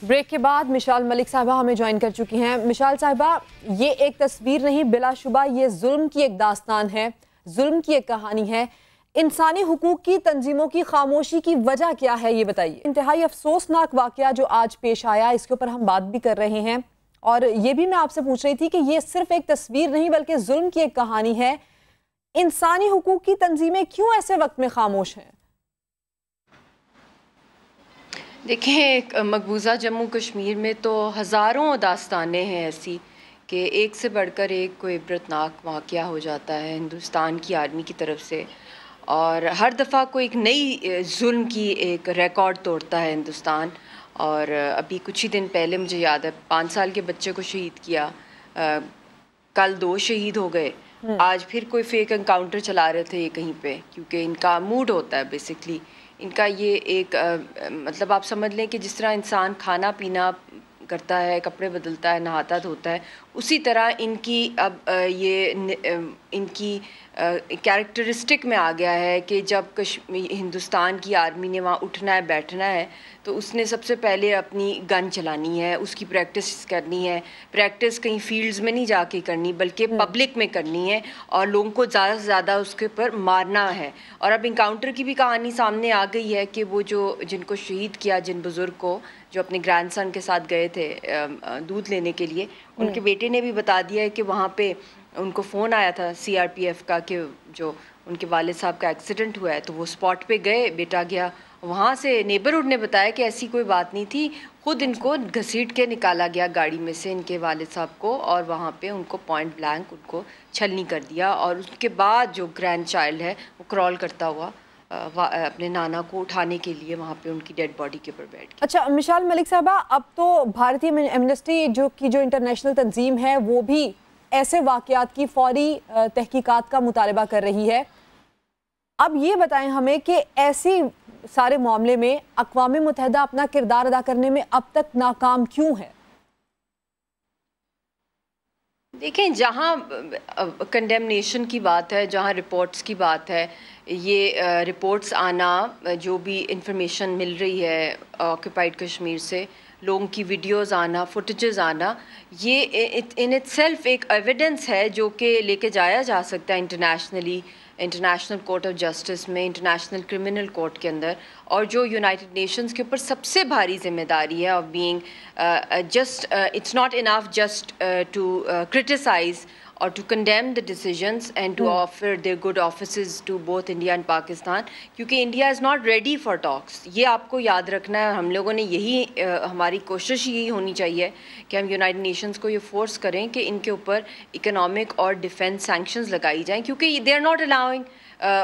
Break کے بعد مشال ملک صاحبہ ہمیں جوائن کر چکی ہیں۔ مشال صاحبہ، یہ ایک تصویر نہیں، بلا شبہ یہ ظلم کی ایک داستان ہے، ظلم کی ایک کہانی ہے۔ انسانی حقوق کی تنظیموں کی خاموشی کی وجہ کیا ہے یہ بتائیے۔ انتہائی افسوسناک واقعہ جو آج پیش آیا، اس کے اوپر ہم بات بھی کر رہے ہیں، اور یہ بھی میں آپ سے پوچھ رہی تھی کہ یہ صرف ایک تصویر نہیں بلکہ ظلم کی ایک کہانی ہے۔ انسانی حقوق کی تنظیمیں کیوں ایسے وقت میں خاموش ہیں؟ دیکھیں، مقبوضہ جموں کشمیر میں تو ہزاروں داستانیں ہیں ایسی کہ ایک سے بڑھ کر ایک کوئی عبرتناک واقعہ ہو جاتا ہے ہندوستان کی آرمی کی طرف سے، اور ہر دفعہ کوئی ایک نئی ظلم کی ایک ریکارڈ توڑتا ہے ہندوستان۔ اور ابھی کچھ ہی دن پہلے مجھے یاد ہے 5 سال کے بچے کو شہید کیا، کل 2 شہید ہو گئے، آج پھر کوئی فیک انکاؤنٹر چلا رہے تھے یہ کہیں پہ، کیونکہ ان کا موڈ ہوتا ہے بیسکلی ان کا یہ ایک مطلب آپ سمجھ لیں کہ جس طرح انسان کھانا پینا کرتا ہے، کپڑے بدلتا ہے، نہاتا دھوتا ہے، اسی طرح ان کی اب یہ ان کی کیریکٹرسٹک میں آ گیا ہے کہ جب ہندوستان کی آرمی نے وہاں اٹھنا ہے بیٹھنا ہے تو اس نے سب سے پہلے اپنی گن چلانی ہے، اس کی پریکٹس کرنی ہے۔ پریکٹس کہیں فیلڈز میں نہیں جا کے کرنی بلکہ پبلک میں کرنی ہے، اور لوگوں کو زیادہ سے زیادہ اس کے اوپر مارنا ہے۔ اور اب انکاؤنٹر کی بھی کہانی سامنے آ گئی ہے کہ وہ جن کو شہید کیا، جن بزرگ کو جو اپنے گرینڈ سن کے ساتھ گئے تھے دودھ لینے کے لیے، ان کے بیٹے نے بھی بتا دیا ہے کہ وہاں پہ ان کو فون آیا تھا CRPF کا کہ جو ان کے والد صاحب کا ایکسیڈنٹ ہوا ہے، تو وہ اسپاٹ پہ گئے، بیٹا گیا وہاں سے، نیبرہڈ نے بتایا کہ ایسی کوئی بات نہیں تھی، خود ان کو گھسیٹ کے نکالا گیا گاڑی میں سے ان کے والد صاحب کو، اور وہاں پہ ان کو پوائنٹ بلینک ان کو چھلنی کر دیا، اور اس کے بعد جو گرینڈ چائلڈ ہے وہ کرال کرتا ہوا اپنے نانا کو اٹھانے کے لیے وہاں پہ ان کی ڈیڈ باڈی کے اوپر بیٹھ گیا۔ اچھا مشال ملک صاحبہ، اب تو بھارتی ایمنسٹی جو انٹرنیشنل تنظیم ہے وہ بھی ایسے واقعات کی فوری تحقیقات کا مطالبہ کر رہی ہے۔ اب یہ بتائیں ہمیں کہ ایسی سارے معاملے میں اقوام متحدہ اپنا کردار ادا کرنے میں اب تک ناکام کیوں ہے؟ دیکھیں، جہاں کنڈیمنیشن کی بات ہے، جہاں رپورٹس کی بات ہے، یہ رپورٹس آنا، جو بھی انفارمیشن مل رہی ہے آکوپائڈ کشمیر سے، لوگوں کی ویڈیوز آنا، فوٹیجز آنا، یہ ان اٹ سیلف ایک ایویڈنس ہے جو کہ لے کے جایا جا سکتا ہے انٹرنیشنل کورٹ آف جسٹس میں، انٹرنیشنل کرمنل کورٹ کے اندر، اور جو یونائٹڈ نیشنز کے اوپر سب سے بھاری ذمہ داری ہے of being just it's not enough just to criticize or to condemn the decisions and to offer their good offices to both India and Pakistan، کیونکہ India is not ready for talks۔ یہ آپ کو یاد رکھنا ہے، ہم لوگوں نے یہی ہماری کوشش یہی ہونی چاہیے کہ ہم یونائٹڈ نیشنز کو یہ فورس کریں کہ ان کے اوپر اکنامک اور ڈیفینس سینکشنز لگائی جائیں، کیونکہ they are not allowing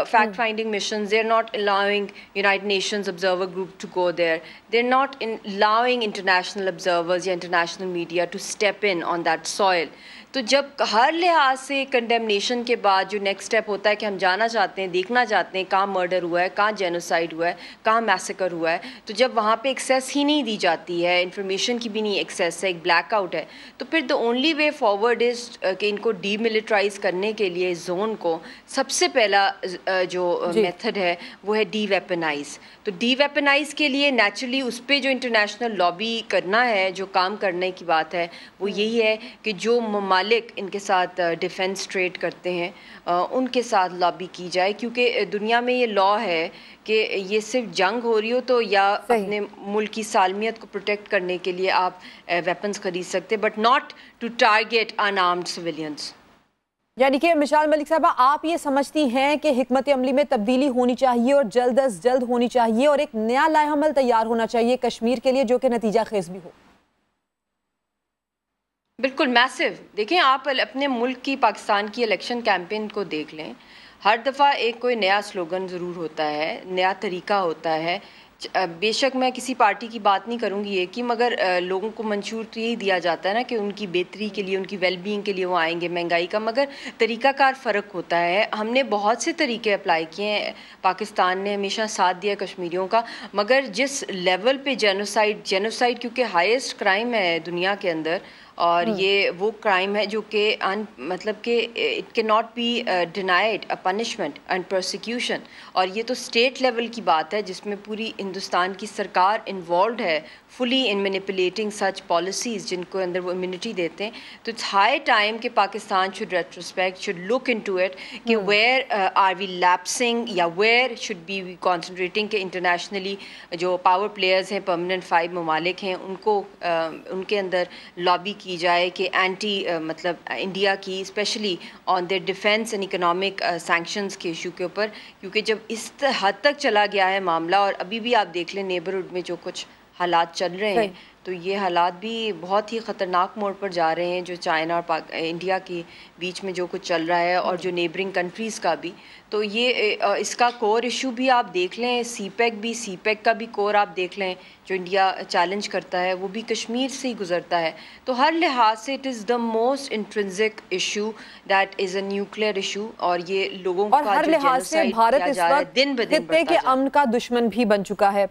fact finding missions, they are not allowing United Nations observer group to go there, they're not allowing international observers یا international media to step in on that soil۔ تو جب ہر لحاظ سے condemnation کے بعد جو next step ہوتا ہے کہ ہم جانا چاہتے ہیں، دیکھنا چاہتے ہیں کہاں مرڈر ہوا ہے، کہاں جینوسائڈ ہوا ہے، کہاں میسیکر ہوا ہے، تو جب وہاں پہ ایکسیس ہی نہیں دی جاتی ہے، انفارمیشن کی بھی نہیں ایکسیس ہے، ایک بلیک آؤٹ ہے، تو پھر the only way forward is کہ ان کو ڈی ملٹرائز کرنے کے لیے اس زون کو سب سے پہلا جو میتھڈ ہے وہ ہے ڈی ویپنائز۔ تو ڈی ویپنائز کے لیے نیچرلی اس پہ جو انٹرنیشنل لابی کرنا ہے، جو کام کرنے کی بات ہے وہ یہی ہے کہ جو ممالک ان کے ساتھ ڈیفینس ٹریڈ کرتے ہیں ان کے ساتھ لابی کی جائے، کیونکہ دنیا میں یہ لا ہے کہ یہ صرف جنگ ہو رہی ہو تو یا اپنے ملک کی سالمیت کو پروٹیکٹ کرنے کے لیے آپ ویپنز خرید سکتے، but not to target unarmed civilians. یعنی کہ مشال ملک صاحبہ، آپ یہ سمجھتی ہیں کہ حکمت عملی میں تبدیلی ہونی چاہیے اور جلد از جلد ہونی چاہیے، اور ایک نیا لائحہ عمل تیار ہونا چاہیے کشمیر کے لیے جو کہ نتیجہ خیز بھی ہو؟ بالکل میسو۔ دیکھیں، آپ اپنے ملک کی پاکستان کی الیکشن کیمپین کو دیکھ لیں، ہر دفعہ ایک کوئی نیا سلوگن ضرور ہوتا ہے، نیا طریقہ ہوتا ہے۔ بے شک میں کسی پارٹی کی بات نہیں کروں گی یہ کہ، مگر لوگوں کو منشور تو یہی دیا جاتا ہے نا کہ ان کی بہتری کے لیے، ان کی ویل بینگ کے لیے وہ آئیں گے، مہنگائی کا، مگر طریقہ کار فرق ہوتا ہے۔ ہم نے بہت سے طریقے اپلائی کیے ہیں، پاکستان نے ہمیشہ ساتھ دیا کشمیریوں کا، مگر جس لیول پہ جینوسائڈ کیونکہ ہائیسٹ کرائم ہے دنیا کے اندر، اور یہ وہ کرائم ہے جو کہ مطلب کہ it can not be denied a punishment and prosecution. اور یہ تو اسٹیٹ لیول کی بات ہے جس میں پوری ہندوستان کی سرکار انوالوڈ ہے فلی ان مینیپولیٹنگ سچ پالیسیز جن کو اندر وہ امیونٹی دیتے ہیں. تو اٹس ہائی ٹائم کہ Pakistan should retrospect, should look into it کہ ویئر آر وی لیپسنگ یا ویئر شوڈ بی کانسنٹریٹنگ کہ انٹرنیشنلی جو پاور پلیئرز ہیں پرماننٹ 5 ممالک ہیں ان کو ان کے اندر لابی کی جائے کہ اینٹی مطلب انڈیا کی especially on their defence and economic sanctions کے ایشو کے اوپر, کیونکہ جب اس حد تک چلا گیا ہے معاملہ اور ابھی بھی آپ دیکھ لیں نیبرہڈ میں جو کچھ حالات چل رہے ہیں تو یہ حالات بھی بہت ہی خطرناک موڑ پر جا رہے ہیں جو چائنا اور انڈیا کے بیچ میں جو کچھ چل رہا ہے اور جو نیبرنگ کنٹریز کا بھی. تو یہ اس کا کور ایشو بھی آپ دیکھ لیں, سی پیک کا بھی کور آپ دیکھ لیں جو انڈیا چیلنج کرتا ہے وہ بھی کشمیر سے ہی گزرتا ہے. تو ہر لحاظ سے it is the most intrinsic issue that is a nuclear issue, اور یہ لوگوں کا ہر لحاظ سے بھارت اس وقت خطے کے امن کا دشمن بھی بن چکا ہے.